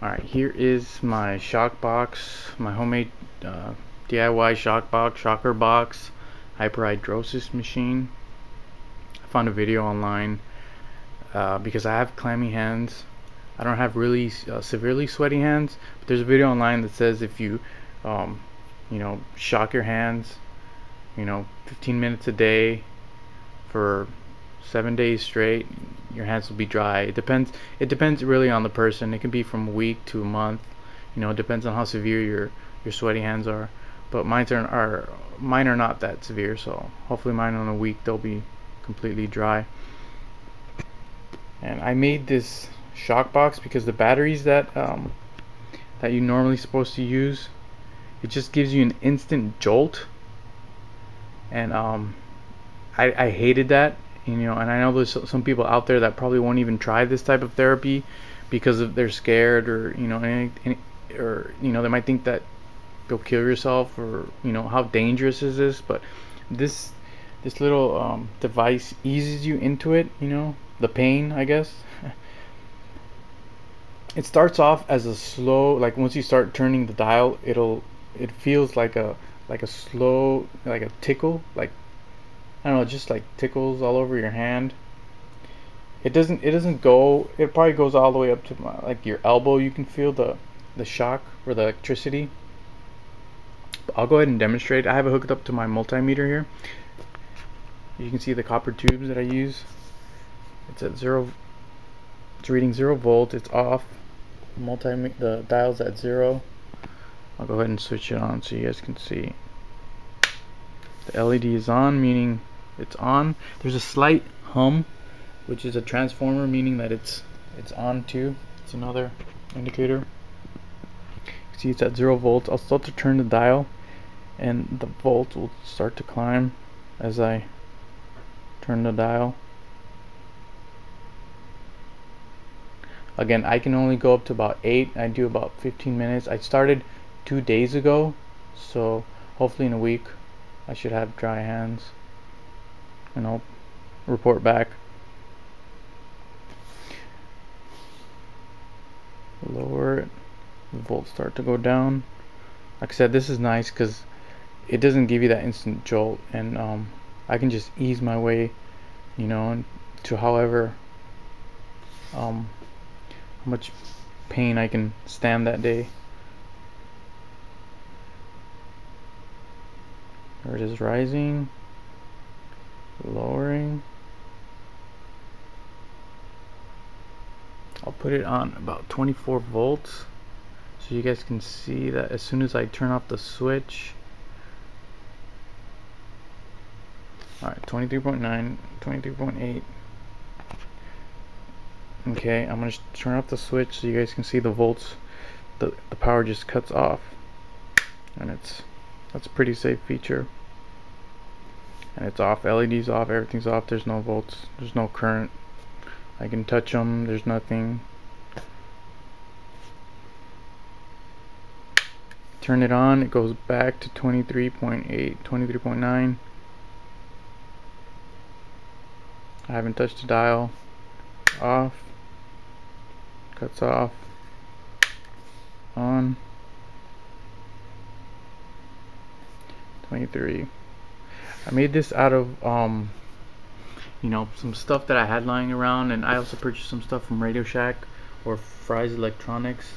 Alright, here is my ShockBox, my homemade DIY ShockBox, shocker box, hyperhidrosis machine. I found a video online because I have clammy hands. I don't have really severely sweaty hands, but there's a video online that says if you, shock your hands, 15 minutes a day for 7 days straight, your hands will be dry. It depends really on the person. It can be from a week to a month. It depends on how severe your sweaty hands are. But mine are not that severe, so hopefully mine in a week they'll be completely dry. And I made this shock box because the batteries that you normally supposed to use, it just gives you an instant jolt, and I hated that. And I know there's some people out there that probably won't even try this type of therapy because they're scared, or they might think that you'll kill yourself, or how dangerous is this. But this little device eases you into it, the pain, I guess. It starts off as a slow, like once you start turning the dial, it feels like a slow, like a tickle, like, I don't know, just like tickles all over your hand. It doesn't go, it probably goes all the way up to like your elbow. You can feel the shock or the electricity. But I'll go ahead and demonstrate. I have it hooked up to my multimeter here. You can see the copper tubes that I use. It's at zero. It's reading 0 volts. It's off. The dial's at 0. I'll go ahead and switch it on so you guys can see. The LED is on, meaning it's on. There's a slight hum, which is a transformer, meaning that it's on too. It's another indicator. See, it's at 0 volts. I'll start to turn the dial, and the volts will start to climb as I turn the dial. Again, I can only go up to about 8. I do about 15 minutes. I started 2 days ago, so hopefully in a week I should have dry hands, and I'll report back. Lower it, the volts start to go down. Like I said, this is nice because it doesn't give you that instant jolt, and I can just ease my way, to however how much pain I can stand that day. There it is, rising, lowering. I'll put it on about 24 volts so you guys can see that as soon as I turn off the switch. Alright, 23.9, 23.8. Okay, I'm going to turn off the switch so you guys can see the volts. The power just cuts off, and that's a pretty safe feature. And it's off, LED's off, everything's off. There's no volts, there's no current. I can touch them, there's nothing. Turn it on, it goes back to 23.8, 23.9. I haven't touched the dial. Off, cuts off, on, 23. I made this out of some stuff that I had lying around, and I also purchased some stuff from Radio Shack or Fry's Electronics.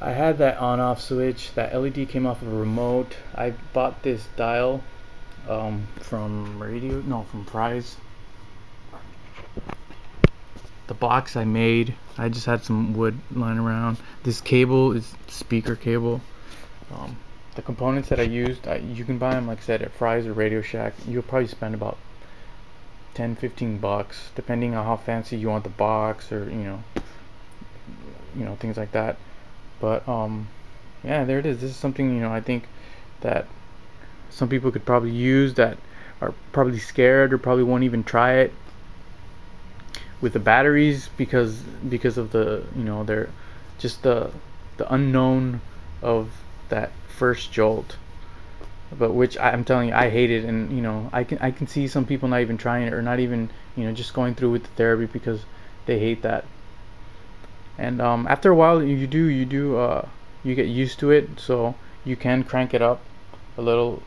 I had that on-off switch. That LED came off of a remote. I bought this dial from Fry's. The box I made, I just had some wood lying around. This cable is speaker cable. The components that I used, you can buy them, like I said, at Fry's or Radio Shack. You'll probably spend about 10-15 bucks, depending on how fancy you want the box, or things like that. But yeah, there it is. This is something I think that some people could probably use, that are probably scared or probably won't even try it with the batteries because of the they're just the unknown of that first jolt. But which I'm telling you, I hate it. And I can see some people not even trying it, or not even just going through with the therapy because they hate that. And after a while, you get used to it, so you can crank it up a little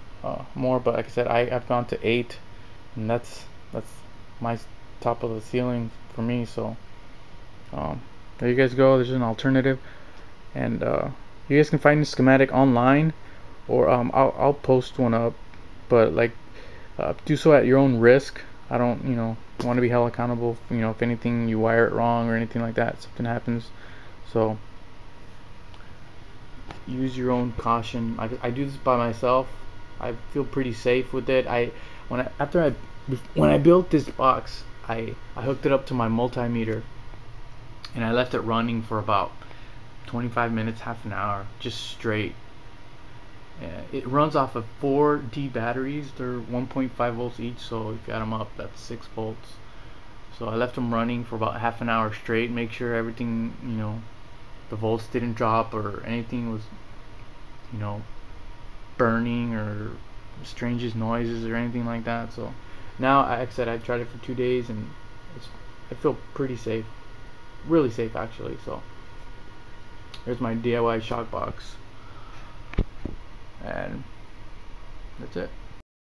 more. But like I said, I've gone to 8, and that's my top of the ceiling for me. So there you guys go. There's an alternative, and you guys can find the schematic online, or I'll post one up, but like do so at your own risk. I don't want to be held accountable. If anything you wire it wrong or anything like that, something happens. So use your own caution. I do this by myself. I feel pretty safe with it. When I built this box, I hooked it up to my multimeter, and I left it running for about 25 minutes, half an hour, just straight. It runs off of 4D batteries. They're 1.5 volts each, so if you add them up, that's 6 volts. So I left them running for about half an hour straight, make sure everything, the volts didn't drop or anything was, burning or strangest noises or anything like that. So now, like I said, I tried it for 2 days, and I feel pretty safe, really safe actually. So here's my DIY shock box, and that's it.